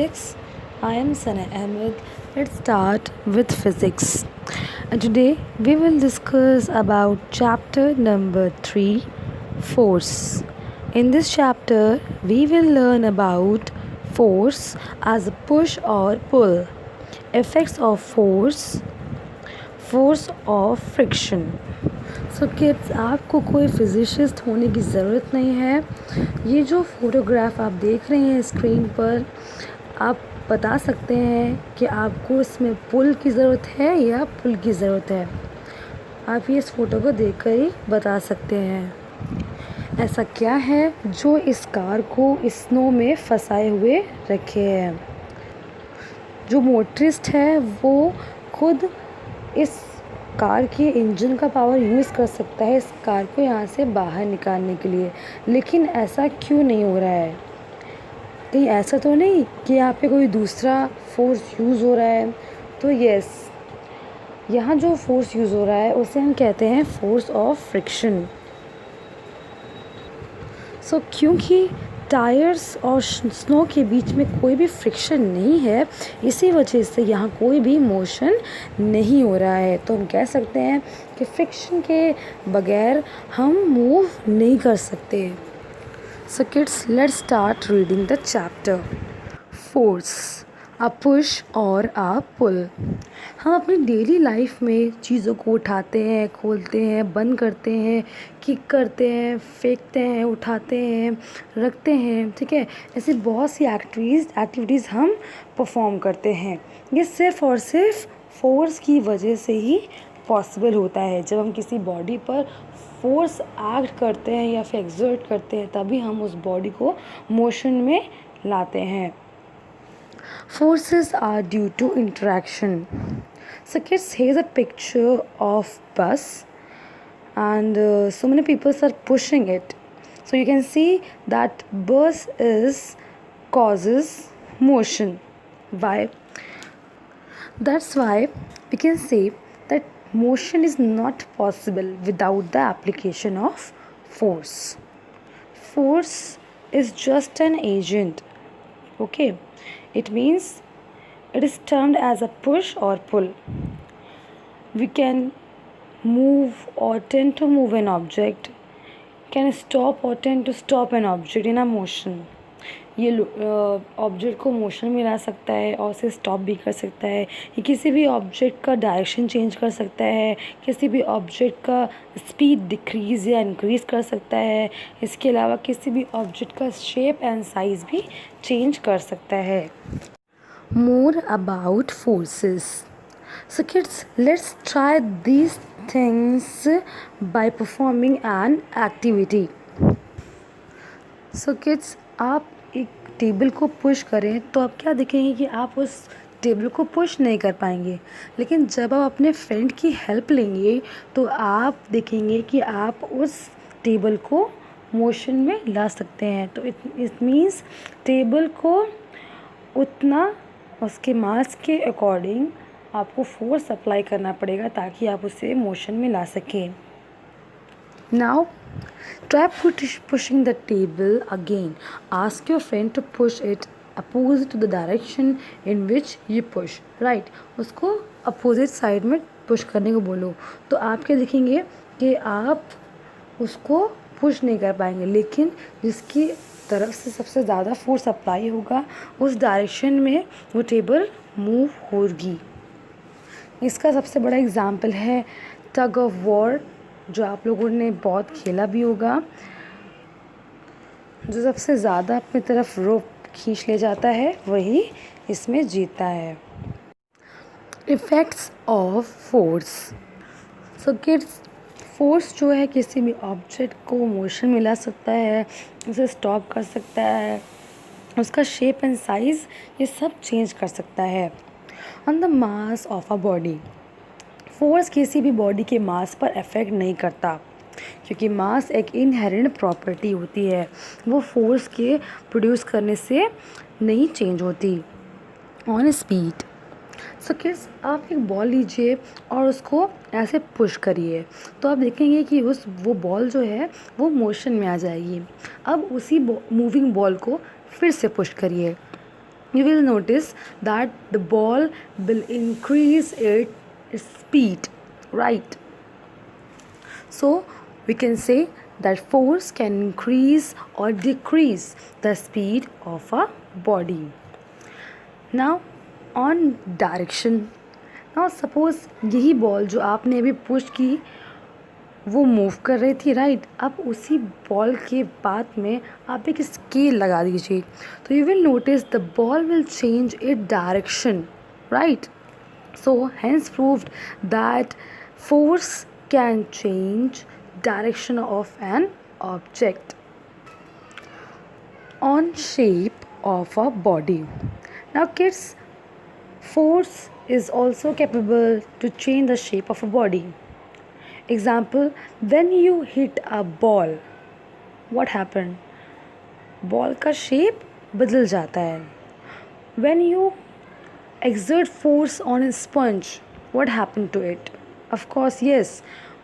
Physics. I am Sana Ahmed. Let's start with physics. And today we will discuss about chapter number 3, force. In this chapter we will learn about force as a push or pull, effects of force of friction. So kids, आपको कोई फिजिशिस्ट होने की ज़रूरत नहीं है. ये जो photograph आप देख रहे हैं स्क्रीन पर, आप बता सकते हैं कि आपको इसमें पुल की ज़रूरत है या पुल की ज़रूरत है. आप ये इस फ़ोटो को देखकर ही बता सकते हैं. ऐसा क्या है जो इस कार को स्नो में फंसाए हुए रखे है. जो मोटरिस्ट है वो खुद इस कार के इंजन का पावर यूज़ कर सकता है इस कार को यहाँ से बाहर निकालने के लिए, लेकिन ऐसा क्यों नहीं हो रहा है. कहीं ऐसा तो नहीं कि यहाँ पे कोई दूसरा फोर्स यूज़ हो रहा है. तो यस, यहाँ जो फोर्स यूज़ हो रहा है उसे हम कहते हैं फोर्स ऑफ फ्रिक्शन. सो क्योंकि टायर्स और स्नो के बीच में कोई भी फ्रिक्शन नहीं है, इसी वजह से यहाँ कोई भी मोशन नहीं हो रहा है. तो हम कह सकते हैं कि फ्रिक्शन के बगैर हम मूव नहीं कर सकते. So kids, let's start reading the chapter. Force, a push और अ पुल. हम अपनी डेली लाइफ में चीज़ों को उठाते हैं, खोलते हैं, बंद करते हैं, किक करते हैं, फेंकते हैं, उठाते हैं, रखते हैं. ठीक है, ऐसी बहुत सी एक्टिविटीज़ हम परफॉर्म करते हैं. ये सिर्फ़ और सिर्फ फोर्स की वजह से ही पॉसिबल होता है. जब हम किसी बॉडी पर फोर्स एक्ट करते हैं या फिर एक्सर्ट करते हैं, तभी हम उस बॉडी को मोशन में लाते हैं. Forces are due to interaction. So kids, here's a picture of bus and so many people are pushing it. So you can see that bus causes motion. Why? That's why we can say that motion is not possible without the application of force. Force is just an agent. Okay, it means it is termed as a push or pull. We can move or tend to move an object, can stop or tend to stop an object in a motion. ये object को motion में ला सकता है और उसे stop भी कर सकता है. ये किसी भी ऑब्जेक्ट का डायरेक्शन चेंज कर सकता है, किसी भी ऑब्जेक्ट का स्पीड डिक्रीज़ या इंक्रीज़ कर सकता है. इसके अलावा किसी भी ऑब्जेक्ट का शेप एंड साइज़ भी चेंज कर सकता है. More about forces. So kids, let's try these things by performing an activity. So kids, आप एक टेबल को पुश करें तो आप क्या देखेंगे कि आप उस टेबल को पुश नहीं कर पाएंगे, लेकिन जब आप अपने फ्रेंड की हेल्प लेंगे तो आप देखेंगे कि आप उस टेबल को मोशन में ला सकते हैं. तो इट मीन्स टेबल को उतना उसके मास के अकॉर्डिंग आपको फोर्स अप्लाई करना पड़ेगा ताकि आप उसे मोशन में ला सकें. Now try pushing the table again. Ask your friend to push it opposite to the direction in which you push. Right? उसको opposite side में push करने को बोलो. तो आप क्या देखेंगे कि आप उसको push नहीं कर पाएंगे, लेकिन जिसकी तरफ से सबसे ज़्यादा फोर्स अप्लाई होगा उस डायरेक्शन में वो टेबल मूव होगी. इसका सबसे बड़ा एग्जाम्पल है टग ऑफ वॉर, जो आप लोगों ने बहुत खेला भी होगा. जो सबसे ज़्यादा अपनी तरफ रोप खींच ले जाता है वही इसमें जीता है. Effects of force. So kids, force जो है किसी भी ऑब्जेक्ट को मोशन में ला सकता है, उसे स्टॉप कर सकता है, उसका शेप एंड साइज़ ये सब चेंज कर सकता है. On the mass of a body. Force किसी भी बॉडी के मास पर अफेक्ट नहीं करता, क्योंकि मास एक इनहेरेंट प्रॉपर्टी होती है, वो फोर्स के प्रोड्यूस करने से नहीं चेंज होती. On speed. सो किड्स, आप एक बॉल लीजिए और उसको ऐसे पुश करिए तो आप देखेंगे कि वो बॉल जो है वो मोशन में आ जाएगी. अब उसी मूविंग बॉल को फिर से पुश करिए. you will notice that the ball will increase its speed, right? So we can say that force can increase or decrease the speed of a body. Now on direction. Now suppose यही ball जो आपने अभी push की वो move कर रही थी, right? अब उसी बॉल के बाद में आप एक स्केल लगा दीजिए, तो you will notice the ball will change it direction, right? So hence proved that force can change direction of an object. On shape of a body. Now kids, force is also capable to change the shape of a body. Example, when you hit a ball, what happened? Ball का shape बदल जाता है. When you exert force on a sponge, what happened to it? Of course, yes,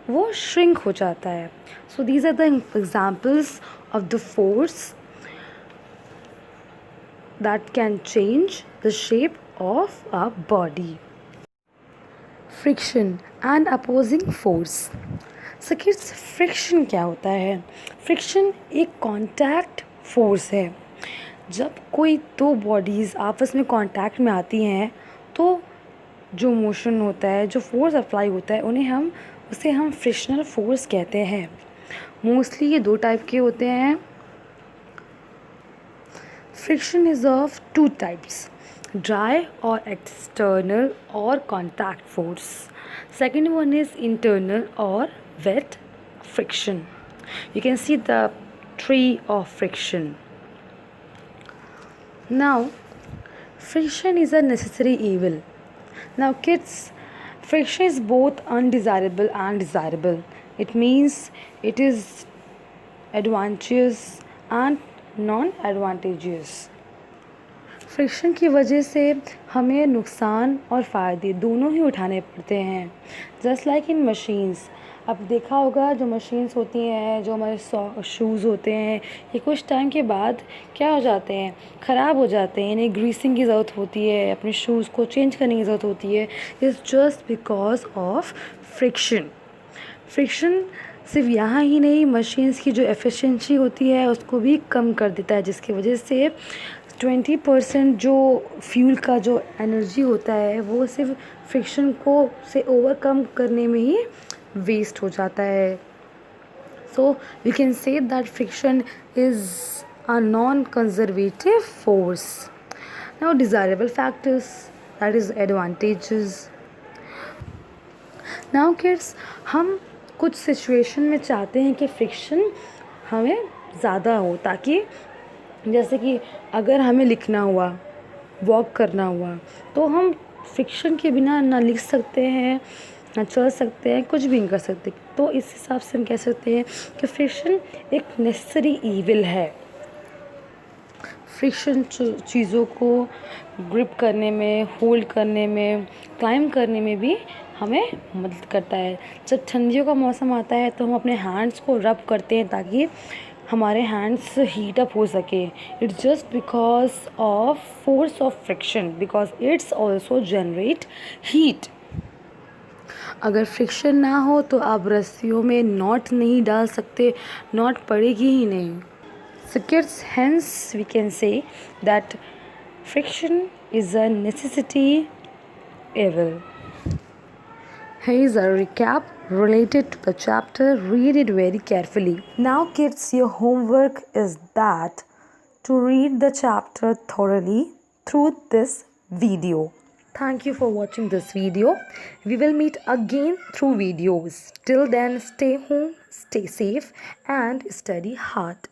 वो shrink हो जाता है. So these are the examples of the force that can change the shape of a body. Friction and opposing force. So kids, friction क्या होता है? Friction एक contact force है. जब कोई दो bodies आपस में contact में आती हैं तो जो मोशन होता है, जो फोर्स अप्लाई होता है, उसे हम फ्रिक्शनल फोर्स कहते हैं. मोस्टली ये दो टाइप के होते हैं. Friction is of two types, dry और एक्सटर्नल और contact force. Second one is internal और wet friction. You can see the tree of friction. Now friction is a necessary evil. Now kids, friction is both undesirable and desirable. It means it is advantageous and non-advantageous. Friction की वजह से हमें नुकसान और फ़ायदे दोनों ही उठाने पड़ते हैं. Just like in machines. अब देखा होगा जो मशीन्स होती हैं, जो हमारे शूज़ होते हैं, ये कुछ टाइम के बाद क्या हो जाते हैं, ख़राब हो जाते हैं. इन्हें ग्रीसिंग की ज़रूरत होती है, अपने शूज़ को चेंज करने की ज़रूरत होती है. It's just because of friction. Friction सिर्फ यहाँ ही नहीं, मशीन्स की जो एफिशिएंसी होती है उसको भी कम कर देता है, जिसकी वजह से 20% जो फ्यूल का जो एनर्जी होता है वो सिर्फ फ्रिक्शन को से ओवरकम करने में ही वेस्ट हो जाता है. So we can say that friction is a non conservative force. Now desirable factors, that is advantages. Now kids, हम कुछ सिचुएशन में चाहते हैं कि फ्रिक्शन हमें ज़्यादा हो, ताकि जैसे कि अगर हमें लिखना हुआ, वॉक करना हुआ, तो हम फ्रिक्शन के बिना ना लिख सकते हैं, ना चल सकते हैं, कुछ भी नहीं कर सकते. तो इस हिसाब से हम कह सकते हैं कि फ्रिक्शन एक नेसेसरी ईविल है. फ्रिक्शन चीज़ों को ग्रिप करने में, होल्ड करने में, क्लाइंब करने में भी हमें मदद करता है. जब ठंडियों का मौसम आता है तो हम अपने हैंड्स को रब करते हैं ताकि हमारे हैंड्स हीट अप हो सके. It's just because of force of friction, because it's also generate heat. अगर फ्रिक्शन ना हो तो आप रस्सियों में नॉट नहीं डाल सकते, नॉट पड़ेगी ही नहीं. So kids, hence we can say that friction is a necessity evil. Here is a recap related to the chapter. Read it very carefully. Now kids, your homework is that to read the chapter thoroughly through this video. Thank you for watching this video. We will meet again through videos. Till then, stay home, stay safe and study hard.